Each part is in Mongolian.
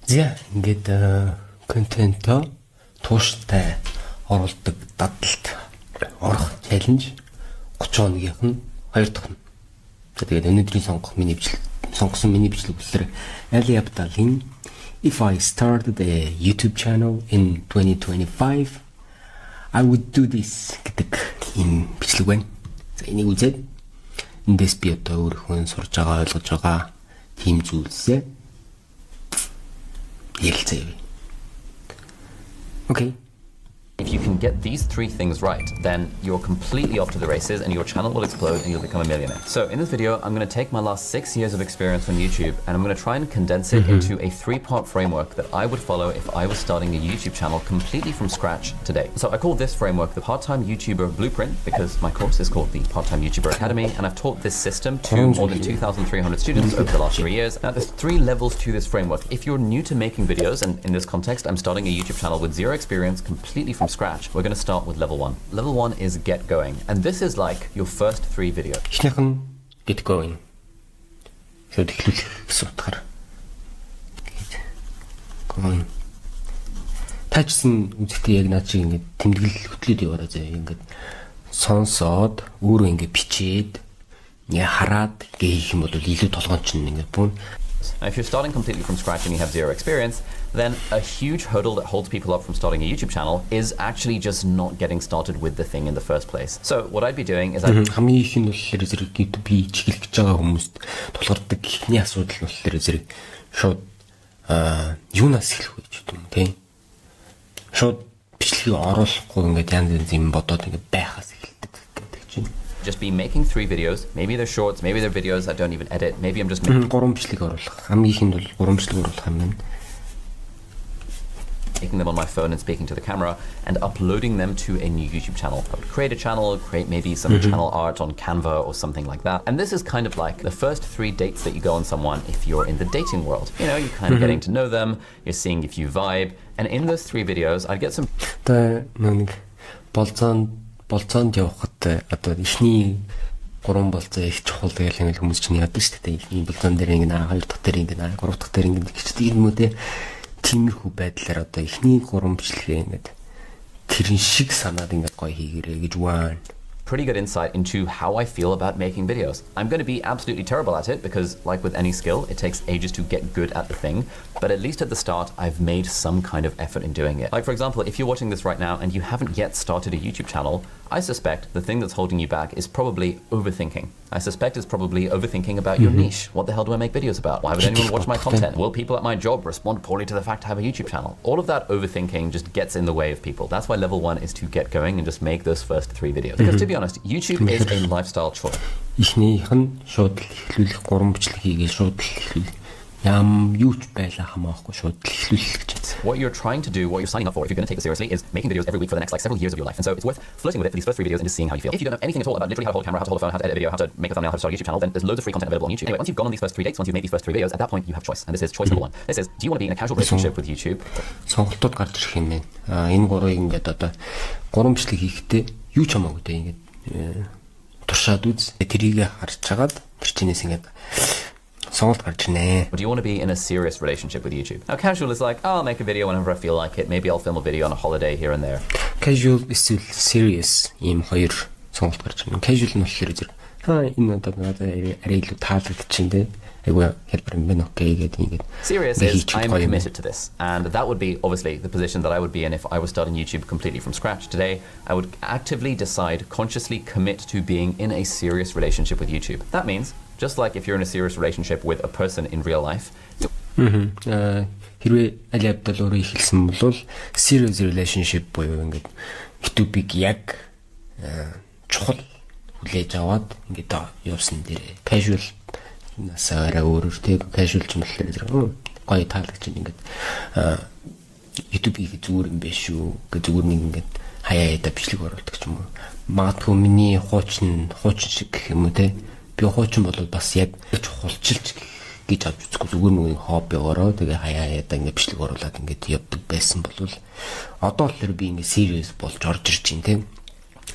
За ингээд контентоо тууштай оруулдаг дадалд орох чаленж 30 хоногийнх нь 2 дахь нь. За тэгээд өнөөдрийн сонгосон миний бичлэг болохоор Ali Abdaal-ийн If I started a YouTube channel in 2025 I would do this гэдэг ийм бичлэг байна. За энийг үзээд эндээс би одоо өөрийнхөө сурж байгаа ойлгож байгаа тийм зүйлсээ ярилцъя. Okay. If you can get these three things right, then you're completely off to the races and your channel will explode and you'll become a millionaire. So in this video, I'm going to take my last 6 years of experience on YouTube and I'm going to try and condense it into a 3-part framework that I would follow if I was starting a YouTube channel completely from scratch today. So I call this framework the Part-Time YouTuber Blueprint because my course is called the Part-Time YouTuber Academy and I've taught this system to more than 2,300 students over the last 3 years. Now there's 3 levels to this framework. If you're new to making videos, and in this context, I'm starting a YouTube channel with 0 experience completely from scratch, we're going to start with level 1. Level 1 is get going, and this is like your first 3 videos. Эхнийх нь get going. Шууд эхлүүлэх гэсэн утгаар. Going. Тачсан үзэгтэй яг наад шиг ингээд тэмдэглэл хөтлөөд яваарай заа. Ингээд сонсоод өөрөө ингээд бичээд хараад ингээд хийх юм бол илүү толгойн чинь ингээд бүүн. Now, if you're starting completely from scratch and you have 0 experience, then a huge hurdle that holds people up from starting a YouTube channel is actually just not getting started with the thing in the first place. So what I'd be doing is хамгийн их нь болохоор зэрэг YouTube-ийг чиглэж байгаа хүмүүст тулгардаг ихний асуудал нь болохоор зэрэг шууд юунаас эхлэх вэ гэдэг юм тийм. Шууд бичлэгийг оруулахгүй ингээд янз юм бодоод ингээд байхаас эхэлдэг гэдэг чинь. Just be making 3 videos. Maybe they're shorts, maybe they're videos I don't even edit. Maybe I'm just making 3 бичлэг оруулах. Хамгийн ихэнд бол 3 бичлэг оруулах юм байна. Making them on my phone and speaking to the camera and uploading them to a new YouTube channel. I would create a channel, create maybe some channel art on Canva or something like that. And this is kind of like the first 3 dates that you go on someone if you're in the dating world. You know, you're kind of getting to know them, you're seeing if you vibe. And in those 3 videos, I'd get some... нэг болцоонд явахад одоо эхний 3 болцоо их чухал гэж ингээл хүмүүс чинь яддаг шүү дээ. Эхний болцоон дээр ингээ 2 дахь дээр ингээ 3 дахь дээр ингээ гэжтэй юм уу те. Тиймэрхүү байдлаар одоо эхний 3 бичлэгээ ингээд тэрэн шиг санаад ингээд гоё хийгэрэй гэж ваа. Pretty good insight into how I feel about making videos. I'm going to be absolutely terrible at it because, like with any skill, it takes ages to get good at the thing. But at least at the start, I've made some kind of effort in doing it. Like, for example, if you're watching this right now and you haven't yet started a YouTube channel, I suspect the thing that's holding you back is probably overthinking. I suspect it's probably overthinking about your niche. What the hell do I make videos about? Why would anyone watch my content? Will people at my job respond poorly to the fact I have a YouTube channel? All of that overthinking just gets in the way of people. That's why level 1 is to get going and just make those first 3 videos. Because to be honest, YouTube is a lifestyle choice. Эхнийх нь шууд эхлүүлэх 3 бичлэг хийгээл шууд эхлүүл. Юу ч байлаа хамаахгүй шууд эхлүүлэх гэж байна. What you're trying to do, what you're signing up for, if you're going to take this seriously, is making videos every week for the next several years of your life. And so it's worth flirting with it for these first 3 videos and just seeing how you feel. If you don't know anything at all about literally how to hold a camera, how to hold a phone, how to edit a video, how to make a thumbnail, how to start a YouTube channel, then there's loads of free content available on YouTube. Anyway, once you've gone on these first 3 dates, once you've made these first 3 videos, at that point you have choice. And this is choice number 1. This is, do you want to be in a casual relationship with YouTube? Сонголтууд гарч ирэх юм байна. Энэ 3-ыг ингээд одоо 3 бичлэг хийхдээ юу ч хамаагүй дээ ингээд туршаад үз. Тэрийг харж чагаад тэр чинээс ингээд сонголт гарч ирнэ. Or do you want to be in a serious relationship with YouTube? Now casual is like, oh, I'll make a video whenever I feel like it. Maybe I'll film a video on a holiday here and there. Casual эсвэл serious ийм хоёр сонголт гарч ирнэ. Casual нь болохоор зэрэг энэ одоо надад арай илүү таалагдчихэндээ. Айгуу хэлбэр юм байна. Окей гэдэг ингээд. Serious is I'm committed to this. And that would be obviously the position that I would be in if I was starting YouTube completely from scratch today. I would actively decide, consciously commit to being in a serious relationship with YouTube. That means just like if you're in a serious relationship with a person in real life. Хэрвээ Ali Abdaal өөрөө ихэлсэн бол serious relationship буюу ингээд YouTube-ийг яг чухал хүлээж аваад ингээд явсан дээрээ casual насаараа өөрөөр тэг casual ч юм болохоор гоё таалагдж ингээд YouTube-ийг зүгээр юм биш шүү гэж зүгээр нэг ингээд хаяа яда бичлэг оруулдаг ч юм уу. Магадгүй миний хуучин шиг гэх юм уу те. Би хуучин бол бас яг чухалчилж гэж авч үзэхгүй зүгээр нэг хоббигоороо тэгээ хаяа яда ингээд бичлэг оруулаад ингээд явдаг байсан бол одоо л би ингээд serious болж орж ирж байна те.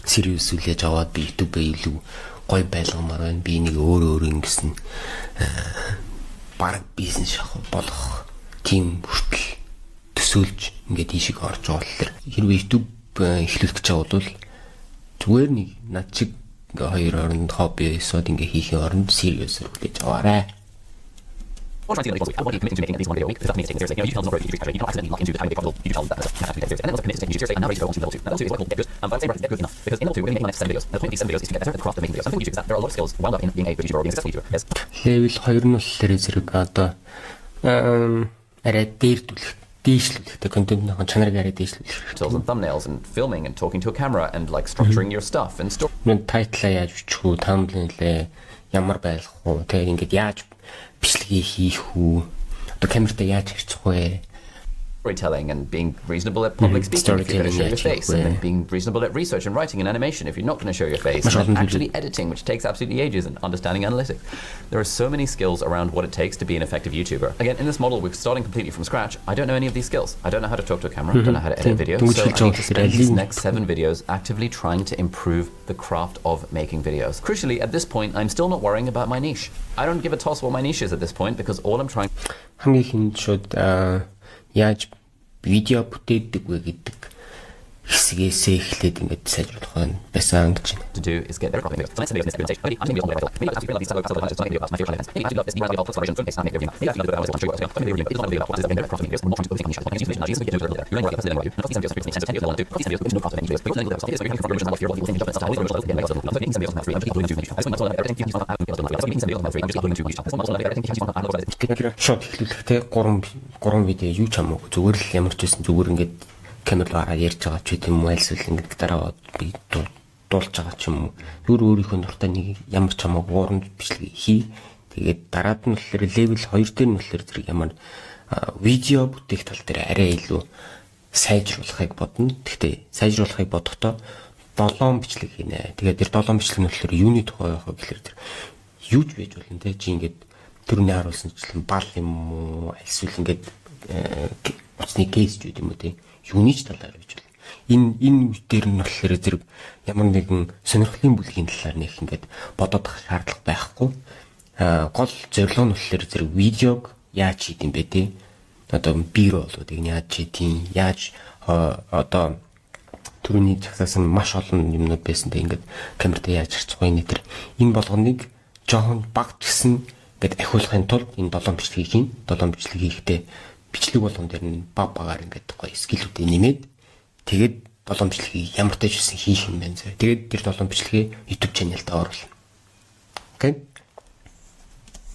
Serious үлээж аваад би YouTube-ээ илүү гоё байлгамаар байна. Би нэг өөр ингэсэн баг бизнес болох тийм хүртэл төсөөлж ингээд ийшиг орж байгаа болохоор хэрвээ YouTube эхлүүлэх гэж байгаа бол зүгээр нэг над чиг ингээ хоёр оронд хобби эсвэл ингээ хийхин оронд serious хүлээж аваарай. Or trying to what are you committing to making at least one video a week? Because that's me taking seriously. You know, YouTube channels not growing YouTube, you don't accidentally lock into the highly profitable YouTube channel that you have to take seriously. And then also commit to taking YouTube seriously. And now ready to go on to level 2. Now, level 2 is what I call get good. But I'm saying get good enough. Because in level 2, we're going to make my next 7 videos. And the point of these 7 videos is to get better at the craft of making videos. And the thing with YouTube is that there are a lot of skills wound up in being a good YouTuber or being a successful YouTuber. Yes. Level 2 нь болохоор зэрэг одоо арай дээшлүүлэх контентын чанарыг арай дээшлүүлэх. Titles and thumbnails and filming and talking to a camera and like structuring your stuff and Title-а яаж бичих үү, thumbnail-ээ ямар байлгах уу, тэгээд ингээд яаж бичлэгээ хийх үү, одоо камертаа яаж харьцах вэ? storytelling and being reasonable at public speaking if you're going to show your face, and then being reasonable at research and writing and animation if you're not going to show your face, and then actually editing, which takes absolutely ages, and understanding analytics. There are so many skills around what it takes to be an effective YouTuber. Again, in this model, we're starting completely from scratch. I don't know any of these skills. I don't know how to talk to a camera. I don't know how to edit video. So I need to spend these next 7 videos actively trying to improve the craft of making videos. Crucially, at this point, I'm still not worrying about my niche. I don't give a toss what my niche is at this point because all I'm trying хамгийн ихэнд шууд яаж видео бүтээдэг вэ гэдэг хэсгээсээ эхлээд ингээд сайжруулах нь байсан гэж байна. to do is get better craft videos. So next video is this presentation. I'm going to be on the level. Maybe I actually love these my favorite content. Maybe I love this. Maybe I love exploration, film, and make video. Maybe I feel like I was one true. Maybe it's not a video about what is getting better craft videos. We're not trying to focus on YouTube. Now, you get to it. You're learning what you're doing. And these videos are 10 to 1 2. These videos into craft videos. Because then you'll have some videos you're coming from original fear what people think of style. Original getting better. I'm making some videos on 3. I'm just uploading to YouTube. I just want to everything keeps on making some videos on 3. I'm just uploading to YouTube. I just want to everything keeps on Тэгэхээр шот эхлүүлэхдээ 3 видео юу ч хамаагүй зүгээр л ямар ч байсан зүгээр ингээд камераараа ярьж байгаа ч гэдэм үү альсвал ингээд дараа би дуулж байгаа ч юм уу зүгээр өөрийнхөө нуртаа нэг ямар ч хамаагүй ууранд бичлэг хий тэгээд дараад нь болохоор level 2 дээр нь болохоор зэрэг ямар видео бүтээх тал дээр арай илүү сайжруулахыг бодно. Гэхдээ сайжруулахыг бодохдоо 7 бичлэг хийнэ. Тэгээд тэр 7 бичлэг нь болохоор юуны тухай байх вэ гэхээр тэр юу ч байж болно те чи ингээд түрүүний харуулсанчлан бал юм уу альсвал ингээд утасны кейс ч юм уу те юуны ч талаар байж болно. Энэ дээр нь болохоор зэрэг ямар нэгэн сонирхлын бүлгийн талаар нэг ингээд бодоод авах шаардлага байхгүй. Гол зорилго нь болохоор зэрэг видеог яаж хийдэм бэ те одоо бир болоод яаж хийдیں яаж одоо түрүүний цагсаасан маш олон юмнууд байсантай ингээд камертаа яаж харьцах вэ нэтэр энэ болгоныг жоохон багт гисэн ингээд ахиулахын тулд энэ 7 бичлэгийг хийн 7 бичлэг хийхдээ бичлэг болгон дээр нь багаар ингээд гоё скиллүүдээ нэмээд тэгээд 7 бичлэгийг ямар ч байсан хийх юм байна зэ. Тэгээд тэр 7 бичлэгээ YouTube channel-д оруулна. Окей.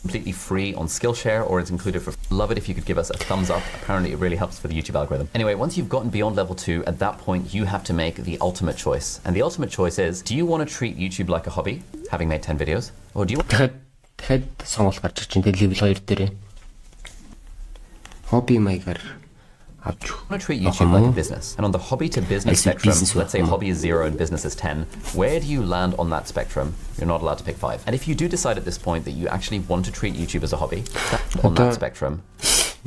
completely free on Skillshare, or it's included for love it if you could give us a thumbs up. Apparently it really helps for the YouTube algorithm. Anyway, once you've gotten beyond level 2, at that point you have to make the ultimate choice. And the ultimate choice is, do you want to treat YouTube like a hobby, having made 10 videos? Or do you want дахиад сонголт гарч ирж байна. Level 2 дээр хобби маягаар авч to treat YouTube like a business? And on the hobby to business spectrum, let's say hobby is 0 and business is 10, where do you land on that spectrum? You're not allowed to pick 5. And if you do decide at this point that you actually want to treat YouTube as a hobby, on that spectrum,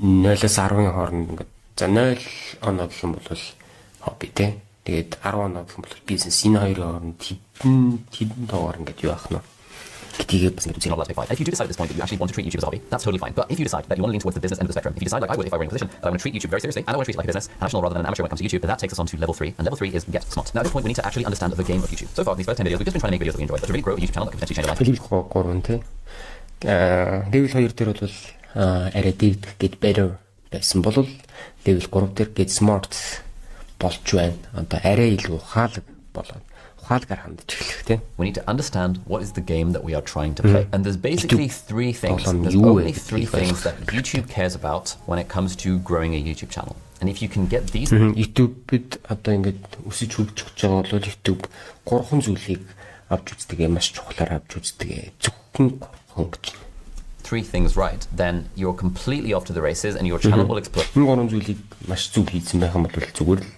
0-10 хооронд ингээд за 0 оноо гэх юм бол хобби те. Тэгээд 10 оноо гэх юм бол бизнес. Энэ хоёрын хооронд хэдэн доогоор ингээд юу ах нь you're not allowed to pick 5. And if you do decide at this point that you actually want to treat YouTube as a hobby, that's totally fine. But if you decide that you want to lean towards the business end of the spectrum, if you decide, like I would if I were in a position, that I want to treat YouTube very seriously, and I want to treat it like a business, professional rather than an amateur when it comes to YouTube, then that takes us on to level 3. And level 3 is get smart. Now at this point, we need to actually understand the game of YouTube. So far, in these first 10 videos, we've just been trying to make videos that we enjoy. But to really grow a YouTube channel that can potentially change your life. Level 3 те. Level 2 дээр бол арай дэгдэх get better байсан бол level 3 дээр get smart болж байна. Одоо арай илүү ухаалаг болоод we need to understand what is the game that we are trying to play. And there's basically 3 things. There's only 3 things that YouTube cares about when it comes to growing a YouTube channel. And if you can get these YouTube-д одоо ингээд өсөж хөгжиж байгаа бол YouTube 3 зүйлийг авч үздэг маш чухлаар авч үздэг. Зөвхөн 3 гэж. 3 things right, then you're completely off to the races and your channel will explode. Энэ 3 зүйлийг маш зөв хийсэн байх юм бол зүгээр л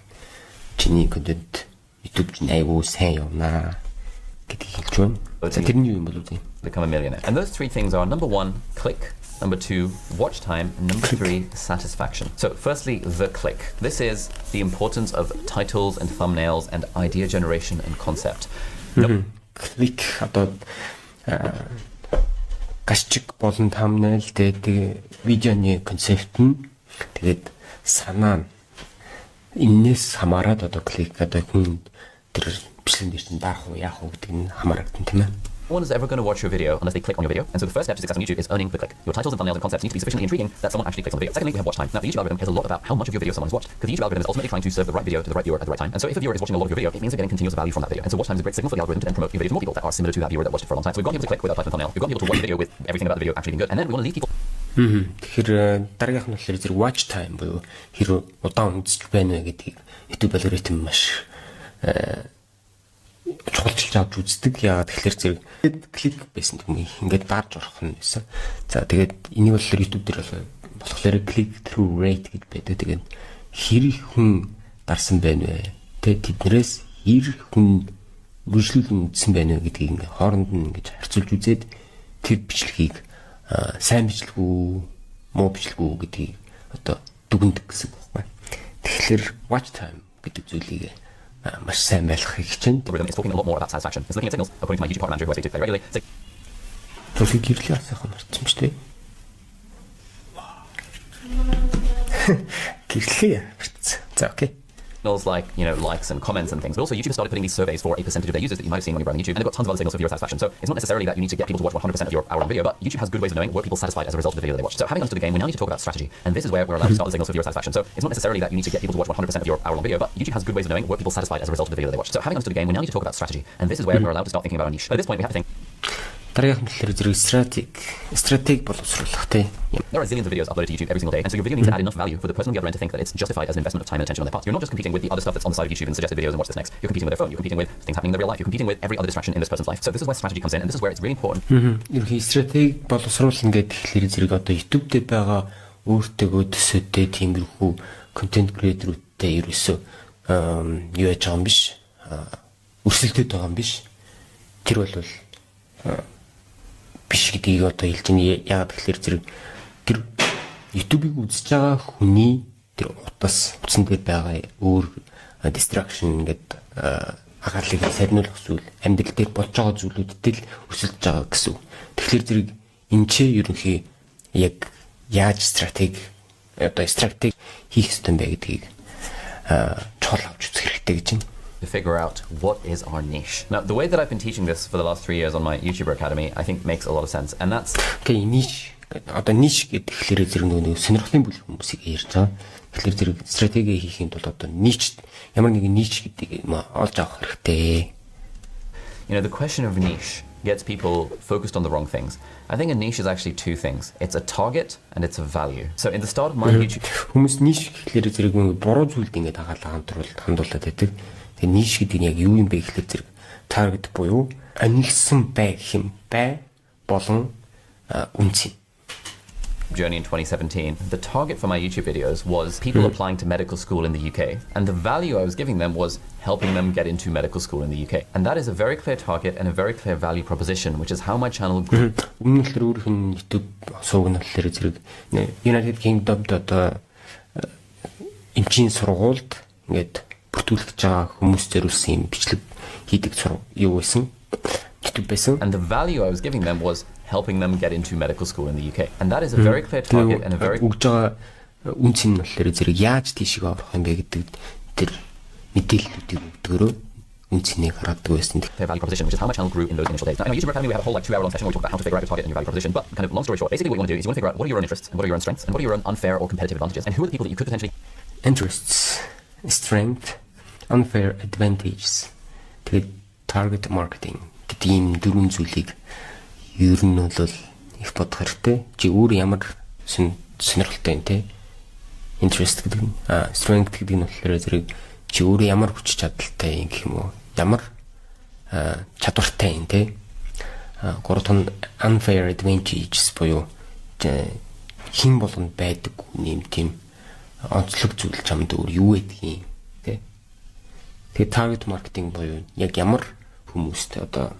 чиний контент YouTube айгуу сайн явна гэдгийг хэлж байна. Тэрний юу юм бол үү? Become a millionaire. And those 3 things are number 1, click, number 2, watch time, and number 3, satisfaction. So firstly, the click. This is the importance of titles and thumbnails and idea generation and concept. Click одоо гашчиг болон thumbnail тэгээд видеоны концепт нь Тэгээд санаа нь энэс хамаарат одоо клик одоо хүн тэр бичлэгэн дээр чинь даах уу яах уу гэдэг нь хамаарагдсан тийм ээ. No one is ever going to watch your video unless they click on your video. And so the first step to success on YouTube is earning the click. Your titles and thumbnails and concepts need to be sufficiently intriguing that someone actually clicks on the video. Secondly, we have watch time. Now, the YouTube algorithm cares a lot about how much of your video someone has watched, because the YouTube algorithm is ultimately trying to serve the right video to the right viewer at the right time. And so if a viewer is watching a lot of your video, it means they're getting continuous value from that video. And so watch time is a great signal for the algorithm to then promote your video to more people that are similar to that viewer that watched it for a long time. So we've got people to click with our title and thumbnail. We've got people to watch the video with everything about the video actually being good. And then we want to leave people. Тэгэхээр дараагийнх нь болохоор зэрэг watch time буюу хэрэг удаан үзэж байна вэ гэдгийг YouTube алгоритм маш чухалчилж авч үздэг. Яагаад тэгэхээр зэрэг клик байсан юм ингээд дарж орох нь байсан. За тэгээд энийг болохоор YouTube дээр болохоор click through rate гэж байдаг. Тэгээд хэрэг хүн дарсан байна вэ? Тэгээд тэднээс хэрэг хүн үргэлжлүүлэн үзсэн байна вэ гэдгийг ингээд хооронд нь ингэж харьцуулж үзээд тэр бичлэгийг сайн бичлэг үү, муу бичлэг үү гэдгийг одоо дүгнэдэг гэсэн үг байна. Тэгэхээр watch time гэдэг зүйлийг маш сайн байлгахыг хичээнэ. The algorithm is talking a lot more about satisfaction. It's looking at signals, according to my YouTube partner manager who I speak to very regularly. Төлөв гэрлээ асуух марцсан шүү дээ. Гэрлээ марцсан. За окей. Signals like, likes and comments and things. But also YouTube has started putting these surveys for a percentage of their users that you might have seen when you're browsing YouTube. And they've got tons of other signals for viewer satisfaction. So it's not necessarily that you need to get people to watch 100% of your hour-long video, but YouTube has good ways of knowing were people satisfied as a result of the video they watched. So having understood the game, we now need to talk about strategy. And this is where we're allowed to start the signals for viewer satisfaction. So it's not necessarily that you need to get people to watch 100% of your hour-long video, but YouTube has good ways of knowing were people satisfied as a result of the video they watched. So having understood the game, we now need to talk about strategy. And this is where we're allowed to start thinking about a niche. But at this point, we have to think. Дараагийнх нь болохоор зэрэг стратеги боловсруулах тийм. There are zillions of videos uploaded to YouTube every single day, and so your video needs to add enough value for the person on the other end to think that it's justified as an investment of time and attention on their part. You're not just competing with the other stuff that's on the side of YouTube and suggested videos and watch this next. You're competing with their phone. You're competing with things happening in their real life. You're competing with every other distraction in this person's life. So this is where strategy comes in, and this is where it's really important. Ерөнхий стратеги боловсруулна гэдэг тэгэхээр зэрэг одоо YouTube дээр байгаа өөртөө төсөөдөө тиймэрхүү контент креаторуудтай ерөөсөө юу яаж байгаа юм биш. Өрсөлдөд байгаа юм биш. Тэр бол биш гэдгийг одоо хэлж байна. Яагаад тэгэхээр зэрэг тэр YouTube-ыг үзэж байгаа хүний тэр утсан дээр байгаа өөр distraction гэдэг агарлыг сарниулах зүйл амьдрал дээр болж байгаа зүйлүүдтэй л өсөлдөж байгаа гэсэн. Тэгэхээр зэрэг энэ ч ерөнхий яг яаж стратеги хийх ёстой юм бэ гэдгийг чухал авч үзэх хэрэгтэй гэж байна. To figure out what is our niche. Now, the way that I've been teaching this for the last 3 years on my YouTuber Academy, I think makes a lot of sense. And that's... Okay, niche. Одоо niche гэхээр зэрэг нөгөө сонирхлын бүлэг хүмүүсийг ярьж байгаа. Тэгэхээр зэрэг стратеги хийхин тулд одоо niche ямар нэгэн niche гэдгийг олж авах хэрэгтэй. The question of niche gets people focused on the wrong things. I think a niche is actually two things. It's a target and it's a value. So in the start of my YouTube... Хүмүүс niche гэхээр зэрэг нөгөө буруу зүйлд ингээд хандуулаад байдаг. Тэгээ niche гэдэг нь яг юу юм бэ гэхээр зэрэг target буюу анилсан бай гэх юм бай болон үнцэн. Journey in 2017, the target for my YouTube videos was people applying to medical school in the UK, and the value I was giving them was helping them get into medical school in the UK. And that is a very clear target and a very clear value proposition, which is how my channel grew. Өмнө нь өөрийнх нь YouTube суугнал дээр зэрэг United Kingdom одоо эмчийн сургуульд ингээд бүртгүүлэх гэж байгаа хүмүүс зориулсан юм бичлэг хийдэг юу байсан YouTube байсан. And the value I was giving them was helping them get into medical school in the UK. And that is a very clear target and a very... Өгж байгаа үнц нь болохоор зэрэг яаж тийшээ орох юм бэ гэдэг тэр мэдээллүүдийг өгдөгөрөө үнцнийг хараадаг байсан. Value proposition, which is how my channel grew in those initial days. Now, in my YouTuber Academy, we have a whole 2-hour-long session where we talk about how to figure out your target and your value proposition. But kind of long story short, basically what you want to do is you want to figure out what are your own interests and what are your own strengths and what are your own unfair or competitive advantages and who are the people that you could potentially... Interests, strength, unfair advantages. Тэгээд target marketing гэдэг ийм дөрвөн зүйлийг ер нь бол их бодох хэрэгтэй. Чи өөр ямар сонирхолтой юм те? Interest гэдэг нь strength гэдэг нь болохоор зэрэг чи өөр ямар хүч чадалтай юм гэх юм уу? Ямар чадвартай юм те? Гурав нь unfair advantages буюу хин болгонд байдаг юм тийм онцлог зүйл чамд өөр юу байдгийг те? Тэгээ target marketing буюу яг ямар хүмүүст одоо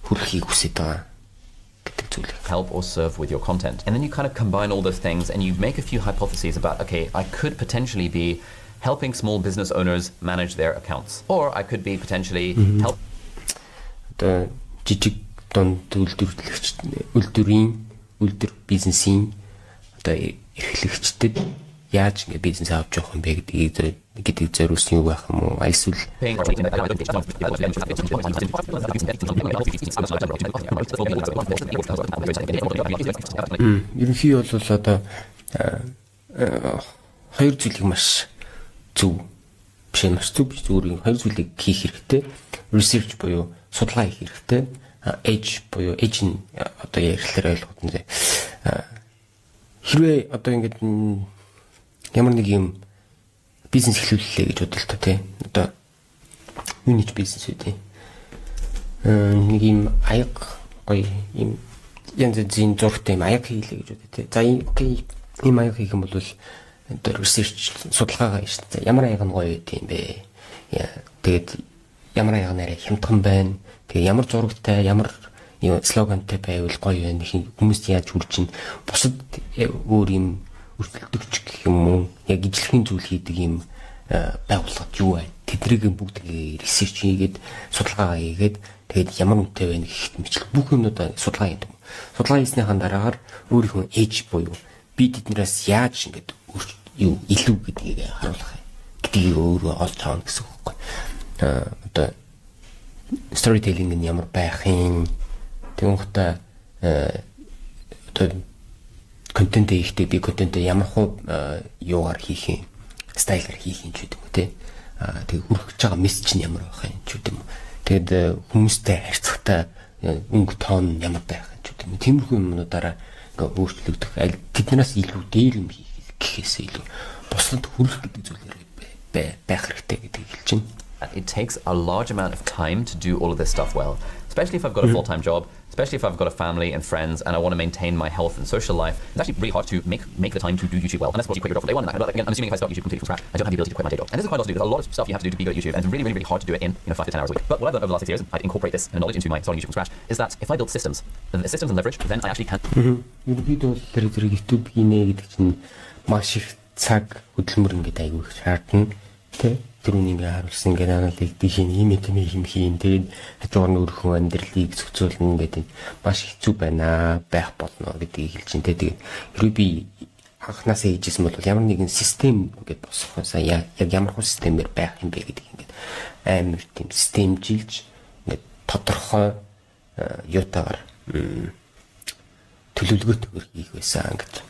хүлхийг хүсэж байгаа гэдэг зүйл. Help or serve with your content. And then you kind of combine all those things and you make a few hypotheses about, okay, I could potentially be helping small business owners manage their accounts. Or I could be potentially help... Одоо жижиг дунд үйлдвэрлэгч үйлдвэр бизнесийн одоо эрхлэгчдэд яаж ингэ бизнес авч явах юм бэ гэдэг зориулсан юу байх юм уу? Эсвэл paying ерөнхий бол одоо хоёр зүйлийг маш зөв биш маш зөв биш зүгээр хоёр зүйлийг хийх хэрэгтэй. Research буюу судалгаа хийх хэрэгтэй. Edge буюу edge нь одоо ярихлаар ойлгох нь хэрвээ одоо ингээд ямар нэг юм бизнес эхлүүллээ гэж бодлоо та тий. Одоо юу нэг бизнес үү? Нэг юм аяг гоё юм янз бүрийн зургтай юм аяг хийлээ гэж бодё тий. За ийм аяг хийх юм бол одоо research судалгаагаа хийж та ямар аяг нь гоё гэдэм бэ? Тэгээд ямар аяг нэрээ хямдхан байна. Тэгээ ямар зурагтай ямар юм слогантай байвал гоё байна. Хүмүүст яаж хүрч ин бусад өөр юм өртөлдөгч гэх юм уу? Яг ижлэхэн зүйл хийдэг юм байгууллагад юу вэ? Тэднийг бүгдийг research хийгээд судалгаа хийгээд тэгээд ямар үнэтэй байна гэхэд мэтлэг бүх юмнуудаа судалгаа хийдэг. Судалгаа хийснийхэн дараагаар өөрийнхөө edge буюу би тэднээс яаж ингэж юу илүү гэдгийг харуулах гэдгийг өөрөө олж авах гэсэн үг байхгүй. Одоо storytelling нь ямар байх юм тэгвэл одоо контент хийхдээ би контент ямар хуу юугаар хийх юм стайлаар хийх юм ч гэдэг юм те. Тэгээ хүргэж байгаа мессеж нь ямар байх юм ч гэдэг юм. Тэгээд хүмүүстэй харьцахтаа өнгө тоон ямар байх юм ч гэдэг юм. Тиймэрхүү юмнуудаараа ингээ өөрчлөгдөх аль тэднээс илүү дээр юм хийх гэхээс илүү бусдад хүрэх гэдэг зүйлээр байх хэрэгтэй гэдгийг хэлж байна. It takes a large amount of time to do all of this stuff well, especially if I've got a full-time job, especially if I've got a family and friends and I want to maintain my health and social life. It's actually really hard to make the time to do YouTube well. Unless you quit your job from day one. And again, I'm assuming if I start YouTube completely from scratch, I don't have the ability to quit my day job. And this is quite hard to do. There's a lot of stuff you have to do to be good at YouTube, and it's really, really, really hard to do it in 5 to 10 hours a week. But what I've done over the last 6 years, I'd incorporate this knowledge into my starting YouTube from scratch, is that if I build systems and leverage, then I actually can. Ерөнхийдөө тэр YouTube хийнэ гэдэг чинь маш их цаг хөдөлмөр ингээд аягүй их шаардна. Тэ? Түрүүний ингээ харуулсан ингээ аналитик тийм ийм юм хийн тэгээд хажуугаар нь өөрхөн амьдралыг зохицуулна гэдэг маш хэцүү байна байх болно гэдгийг хэлж чинь тэгээд хэрвээ би анханасаа хийжсэн бол ямар нэгэн систем ингээд босхосаа яг ямар хөө системээр байх юм бэ гэдэг ингээд амар тийм системжилж ингээд тодорхой юутаагаар төлөвлөгөөтэйгээр хийх байсан гэж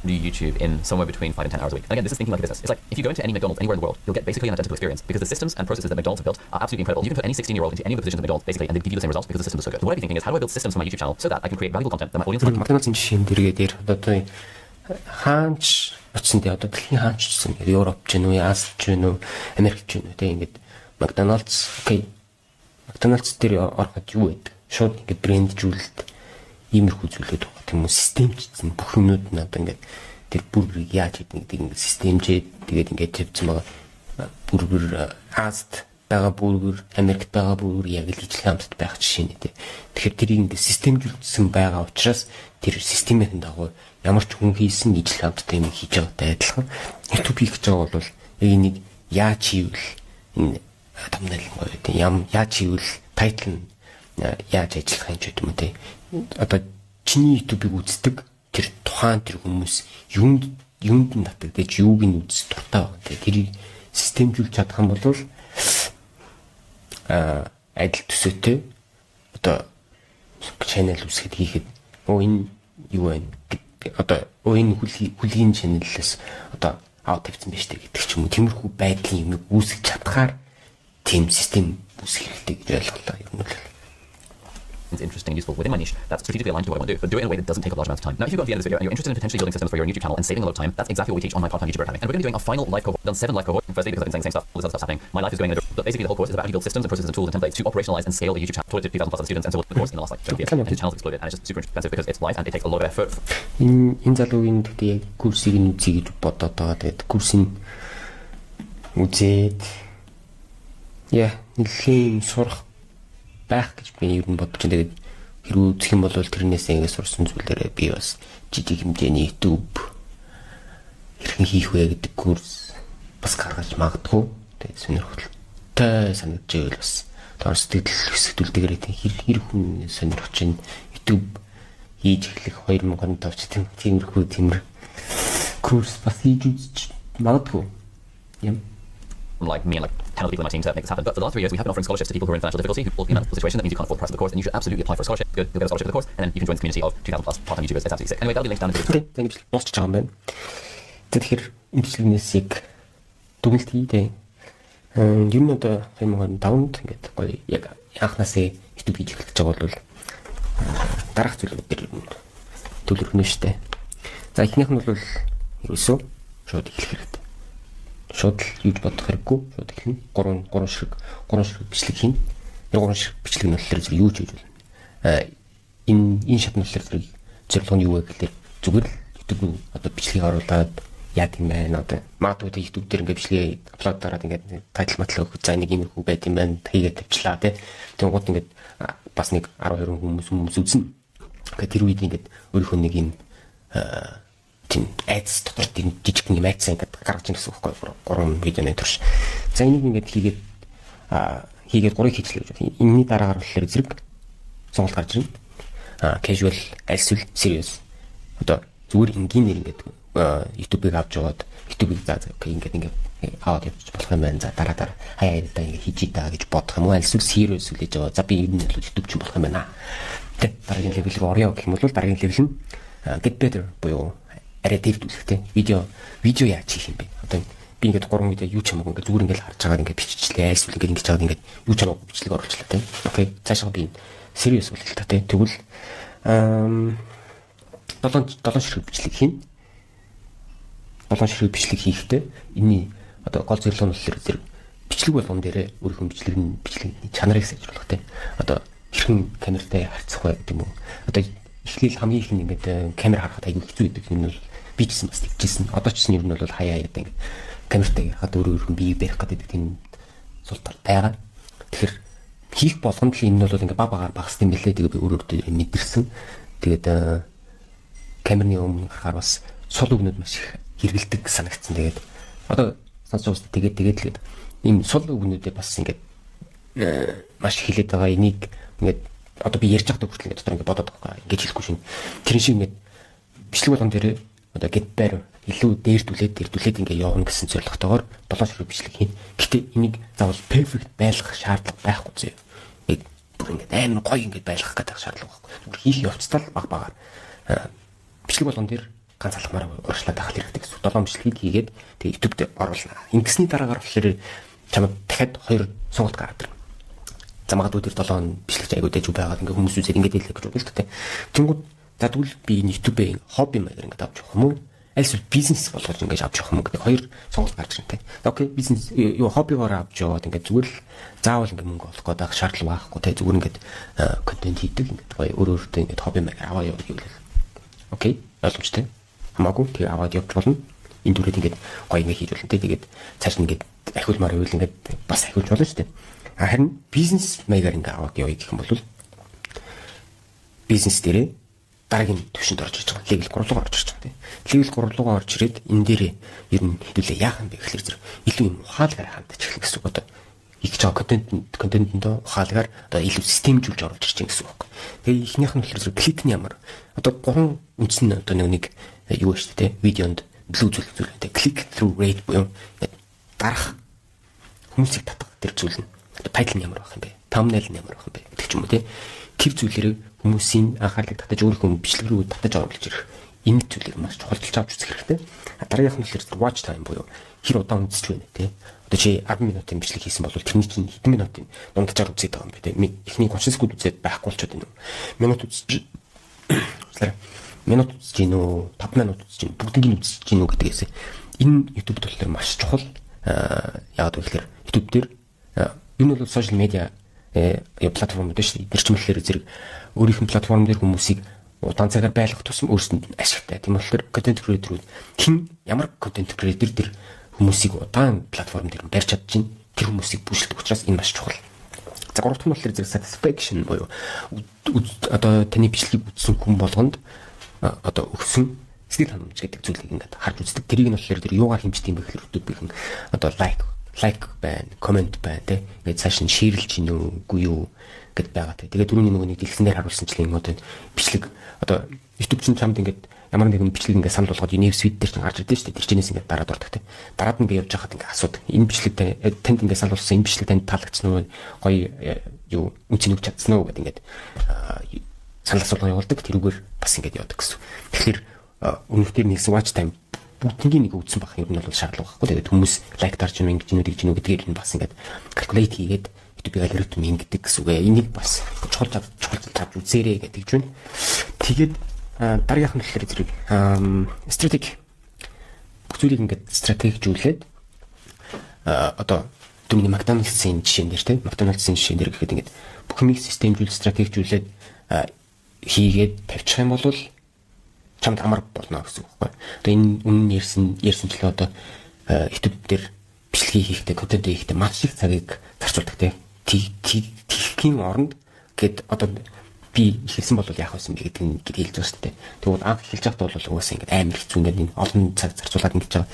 do YouTube in somewhere between 5 and 10 hours a week. And again, this is thinking like a business. It's like if you go into any McDonald's anywhere in the world, you'll get basically an identical experience because the systems and processes that McDonald's have built are absolutely incredible. You can put any 16-year-old into any of the positions of McDonald's basically, and they give you the same results because the systems are so good. So what I'd be thinking is, how do I build systems for my YouTube channel so that I can create valuable content that my audience. Макдоналдсын жишээн дэргээ одоо хаанч очсон дээ одоо дэлхийн хаанч очсон гэдэг Европ ч юм уу, Ази ч юм уу, Америк ч юм уу те ингээд Макдоналдс окей. Макдоналдс дээр ороход юу байдаг? Шууд ингээд бренджүүлэлт иймэрхүү зүйлүүд байгаа. Тийм үү системчсэн бүх юмнууд нь одоо ингээд тэр бүргийг яаж хийдэг гэдэг ингээд системжээд тэгээд ингээд тавьсан байгаа. Бүргэр Азид байгаа бүргэр, Америкт байгаа бүргэр яг л ижил хамтд байх жишээ нэ тий. Тэгэхээр тэрийг ингээд системжүүлсэн байгаа учраас тэр системийн дагуу ямар ч хүн хийсэн ижил хамтд юм хийж байгаатай адилхан. YouTube хийх гэж байгаа бол яг энийг яаж хийвэл энэ thumbnail гоё тий. Яаж хийвэл title нь яаж ажиллах юм ч гэдэг юм тий. Одоо чиний YouTube-ыг үздэг тэр тухайн тэр хүмүүс юунд нь татагдаж юуг нь үзэж дуртай байгаа тий. Тэрийг системжүүлж чадах юм бол адил төсөөтэй одоо channel үсгэд хийхэд энэ юу вэ? Одоо энэ хүлгийн channel-ээс одоо аут тавьсан байж тээ гэдэг ч юм уу. Тиймэрхүү байдлын юм үүсгэж чадхаар team system үүсгэх хэрэгтэй гэж ойлголоо юм бол. It's interesting and useful within my niche that's strategically aligned to what I want to do, but do it in a way that doesn't take up large amounts of time. Now, if you go to the end of this video and you're interested in potentially building systems for your YouTube channel and saving a lot of time, that's exactly what we teach on my part-time YouTuber Academy. And we're going to be doing a final live cohort. We've done 7 live cohorts. Firstly, because I've been saying the same stuff, all this other stuff's happening. My life is going in a but basically the whole course is about how you build systems and processes and tools and templates to operationalize and scale a YouTube channel. Taught it to 2,000 plus students, and so the course in the last like 2 years, and his channel's exploded, and it's just super expensive because it's live and it takes a lot of effort. Энэ залуугийн гэдэг яг курсыг нь үзье гэж бодоод байгаа. Тэгээд курсыг үзээд нэлийн сурах байх гэж би ер нь бодож байна. Тэгээд хэрвээ үзэх юм бол тэрнээс ингэ сурсан зүйлээрээ би бас жижиг хэмжээний YouTube хэрхэн хийх вэ гэдэг курс бас гаргаж магадгүй. Тэгээд сонирхолтой санагдаж байвал бас тоор сэтгэл хөдлөлтөөр хэр хүн сонирхож YouTube хийж эхлэх 2005 ч тиймэрхүү курс бас хийж үзэж магадгүй юм. Like me and like 10 other people in my team to make this happen. But for the last 3 years, we have been offering scholarships to people who are in financial difficulty, who in a situation that means you can't afford the price of the course, and you should absolutely apply for a scholarship. You'll get a scholarship for the course, and then you can join the community of 2,000 plus part-time YouTubers. It's absolutely sick. Anyway, that'll be linked down in the video. Окей, за ингэж дуусчих байгаа юм байна. Тэгэхээр имчилгээс яг дүгнэлт хийдэ. Ер нь одоо 2005-нд ингээд гоё яг анхнаасаа YouTube хийж эхэлж байгаа бол дараах зүйлүүд дээр төлөвлөнө штэ. За эхнийх нь бол ерөөсөө шууд эхлэх хэрэгтэй. Шууд л юуж бодох хэрэггүй. Шууд эхлэн 3 ширхэг бичлэг хийн. Тэр 3 ширхэг бичлэг нь болохоор зөв юу ч хийж болно. Энэ шатны болохоор зорилго нь юу вэ гэхээр зүгээр л YouTube нь одоо бичлэгийг оруулаад яад юм байна. Одоо магадгүй YouTube дээр ингээд бичлэгээ аплод дараад ингээд тайтл матлаа өгөх за нэг иймэрхүү байт юм байна. Хийгээд тавьчлаа тий. Тэнгууд ингээд бас нэг 12 хүмүүс үзнэ. Тэгээд тэр үед ингээд өөрийнхөө нэг юм тийм айц дотор тийм жижиг юм айц ингээд гаргаж ийн гэсэн үг байхгүй 3 видеоны турш. За энийг ингээд хийгээд 3-ыг хийчихлээ гэж байна. Энэний дараагаар болохоор зэрэг сонголт гарч ирнэ. Casual, эсвэл serious. Одоо зүгээр энгийнээр ингээд YouTube-ыг авч яваад YouTube-ыг за окей ингээд аваад явчих болох юм байна. За дараа хаяа да ингээд хийж идэ гэж бодох юм уу? Эсвэл serious үлээж яваа. За би энэ нь YouTube ч болох юм байна. Тэ дараагийн level руу орё гэх юм бол дараагийн level нь get better буюу арай дэвтүүлэхтэй видео яаж хийх юм бэ? Одоо би ингээд 3 видео юу ч хамаагүй ингээд зүгээр ингээд харж байгаад ингээд биччихлээ. Эсвэл ингээд ингэж чагаад ингээд юу ч хамаагүй бичлэг оруулчлаа тийм. Окей. Цаашаа би serious үлээх та тийм. Тэгвэл 7 ширхэг бичлэг хийн. 7 ширхэг бичлэг хийхдээ энэний одоо гол зорилго нь болохоор зэрэг бичлэг болгон дээрээ өөрийнхөө бичлэгийн чанарыг сайжруулах тийм. Одоо хэрхэн камертай харьцах вэ гэдэг юм уу? Одоо эхлээл хамгийн их нь ингээд камер харахад аягүй хэцүү байдаг юм бол би ч гэсэн бас тэгжсэн. Одоо ч гэсэн ер нь бол хаяа яадаг ингээд камертай харахад өөрөөр биеийг барих гэдэг тийм султал байгаа. Тэгэхээр хийх болгонд л энэ бол ингээд багаар багс юм билээ. Тэгээ би өөрөөр мэдэрсэн. Тэгээд камерны өмнө харахаар бас сул өгнөд маш их хэрэгэлдэг санагдсан. Тэгээд одоо сонсож байгаа тэгээд ийм сул өгнөдөө бас ингээд маш их хилээд байгаа. Энийг ингээд одоо би ярьж байхдаа хүртэл ингээд дотор ингээд бодоод байгаа. Ингээд хэлэхгүй шин. Тэрэн шиг ингээд бичлэг болгон дээр одоо get better илүү дээрдүүлээд ингээд явна гэсэн зорилготойгоор 7 ширхэг бичлэг хийн. Гэтэ энийг заавал perfect байлгах шаардлага байхгүй зөө. Яг бүр ингээд амар гоё ингээд байлгах гэдэг шаардлага байхгүй. Зүгээр хийх явцдаа л баг-багаар бичлэг болгон дээр ганц алхмаар урагшлаад авах хэрэгтэй гэсэн. 7 бичлэгийг хийгээд тэгээ YouTube дээр оруулна. Ингэсний дараагаар болохоор чамд дахиад 2 сонголт гараад ирнэ. За магадгүй тэр 7 бичлэгч айгуу дэжүү байгаад ингээ хүмүүс үзээд ингээ хэлэх гэж бодож байна. Тэнгүүд за тэгвэл би энэ YouTube-ийн хобби маягаар ингээ авч явах юм уу? Альс бизнес болгож ингээ авч явах юм уу гэдэг 2 сонголт гарч ирнэ. Окей, бизнес юу хоббигоор авч яваад ингээ зүгээр л заавал ингээ мөнгө олох гэдэг шаардлага байхгүй те зүгээр ингээ контент хийдэг ингээ гоё өөрөөртөө ингээ хобби маягаар аваа явах гэвэл. Окей, ойлгомжтой. Хамаагүй тэгээ аваад явж болно. Энэ дүрээд ингээ гоё ингээ хийж болно те тэгээд цааш нь ингээ ахиулмаар байвал ингээ бас ахиулж болно шүү дээ. Харин бизнес маягаар ингээ аваад явъя гэх юм бол бизнес дээрээ дараагийн төвшөнд орж иж байгаа. Level 3 руу орж ирж байгаа тийм. Level 3 руу орж ирээд энэ дээрээ ер нь хэдүүлээ яах юм бэ гэхэлэр зэрэг илүү юм ухаалгаар хандаж эхлэх гэсэн үг одоо их жоо контентэнд ухаалгаар одоо илүү системжүүлж оруулж ирж байгаа гэсэн үг. Тэгээ ихнийх нь болохоор клик нь ямар одоо 3 үндсэн одоо нэг юу шүү дээ видеонд блүү зүйлтэй click through rate буюу дарах хүмүүсийг татах тэр зүйл нь тайтл нь ямар байх юм бэ? Thumbnail нь ямар байх юм бэ? Гэдэг ч юм уу тий. Тэр зүйлэрээ хүмүүсийн анхаарлыг татаж өөрийнхөө бичлэг рүү татаж оруулж ирэх энэ зүйлийг маш чухалчилж авч үзэх хэрэгтэй. Дараагийнх нь болохоор watch time буюу хэр удаан үзэж байна тий. Одоо чи 10 минутын бичлэг хийсэн бол тэрний чинь хэдэн минутын дунджаар үзээд байгаа юм бэ тий. Эхний 30 секунд үзээд байхгүй болчиход байна уу? Минут үзэж минут үзэж гин үү? 5 минут үзэж гин бүгднийг үзэж гин үү гэдгээс энэ YouTube болохоор маш чухал. Яагаад вэ гэхээр YouTube дээр энэ бол сошиал медиа платформуд шүү дээ. Ирчмэлээр зэрэг өөрийнх нь платформ дээр хүмүүсийг удаан цагаар байлгах тусам өөрсөнд нь ашигтай. Тийм болохоор контент креаторууд хэн ямар контент креатор дээр хүмүүсийг удаан платформ дээр барьж чадчих чинь тэр хүмүүсийг бүжгэлдэг учраас энэ маш чухал. За 3 дахь нь болохоор зэрэг satisfaction буюу одоо таны бичлэгийг үзсэн хүн болгонд одоо өгсөн сэтгэл ханамж гэдэг зүйлийг ингээд харж үздэг. Тэрийг нь болохоор тэр юугаар хэмждэг юм бэ гэхээр YouTube-ийн одоо лайк байна, коммент байна тий. Ингээд цааш нь шеэрлж гин үгүй юу гэд байгаа тий. Тэгээд түрүүний нөгөө нэг дэлгэцэн дээр харуулсанчлан одоо бичлэг одоо YouTube чинь чамд ингээд ямар нэгэн бичлэг ингээд санал болгоод Univ Suite дээр чинь гарч ирдэ шүү дээ. Тэр чинээс ингээд дараад ордог те. Дараад ингээд явж байхад ингээд асуудаг. Энэ бичлэг танд ингээд санал болсон энэ бичлэг танд таалагдсан уу? Гоё юу үнцнийг өгч чадсан уу гэдэг ингээд санал асуулга явуулдаг. Тэрүүгээр бас ингээд явдаг гэсэн. Тэгэхээр өмнөдөр нэгсэн watch time бүгднийг нэг үзсэн байх юм бол шаардлага байхгүй. Тэгээд хүмүүс лайк дарж юм ингэж нүдэг чинь гэдгээр нь бас ингээд calculate хийгээд YouTube алгоритм ингэдэг гэсэн үг. Энийг бас чухал тавьж үзээрэй гэдэг ч байна. Тэгээд дараагийнх нь болохоор зэрэг стратеги бүх зүйлийг ингээд стратегижүүлээд одоо түрүүний McDonald's-ийн жишээн дээр тийм McDonald's-ийн жишээн дээр гэхэд ингээд бүх юмыг системжүүл стратегижүүлээд хийгээд тавьчих юм бол чамд амар болно гэсэн үг байхгүй. Одоо энэ үнэн ярьсанчлээ одоо YouTube дээр бичлэгийг хийхдээ контент хийхдээ маш их цагийг зарцуулдаг тийм тийхийн оронд гээд одоо би хэлсэн бол яах вэ гэдэг хэлж байгаа шүү дээ. Тэгвэл анх хэлж байхдаа бол угаасаа ингээд амар хэцүү ингээд энэ олон цаг зарцуулаад ингэж байгаа.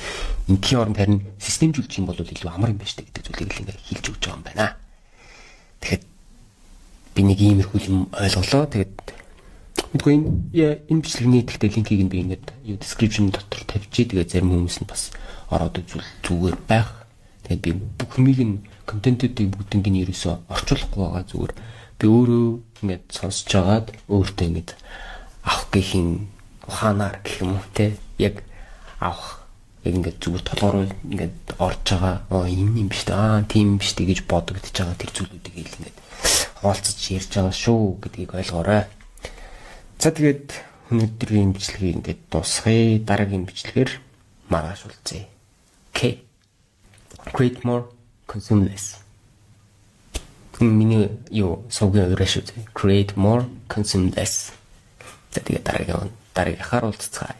Ингийн оронд харин системжүүлж юм бол илүү амар юм байна шүү дээ гэдэг зүйлийг л ингээд хэлж өгч байгаа юм байна. Тэгэхээр би нэг иймэрхүү юм ойлголоо. Тэгээд мэдгүй энэ бичлэгний тэгтээ линкийг нь би ингээд юу description дотор тавьчих. Тэгээд зарим хүмүүс нь бас ороод үзвэл зүгээр байх. Тэгээд би бүх юмыг нь контентуудыг бүгднийг нь ерөөсөө орчуулахгүй байгаа зүгээр. Би өөрөө ингээд сонсож байгаад өөртөө ингээд авах гэхийн ухаанаар гэх юм уу те яг авах яг ингээд зүгээр толгоор ингээд орж байгаа энэ юм биш дээ тийм биш дээ гэж бодогдож байгаа тэр зүйлүүдийг хэл ингээд хаалцаж ярьж байгаа шүү гэдгийг ойлгоорой. За тэгээд өнөөдрийн бичлэгийг ингээд дуусгая. Дараагийн бичлэгээр маргааш уулзъя. Okay. Create more, consume less. Миний юу сувгийн өрөөш үү. Create more, consume less. За тэгээд дараагийнхаар уулзцгаая.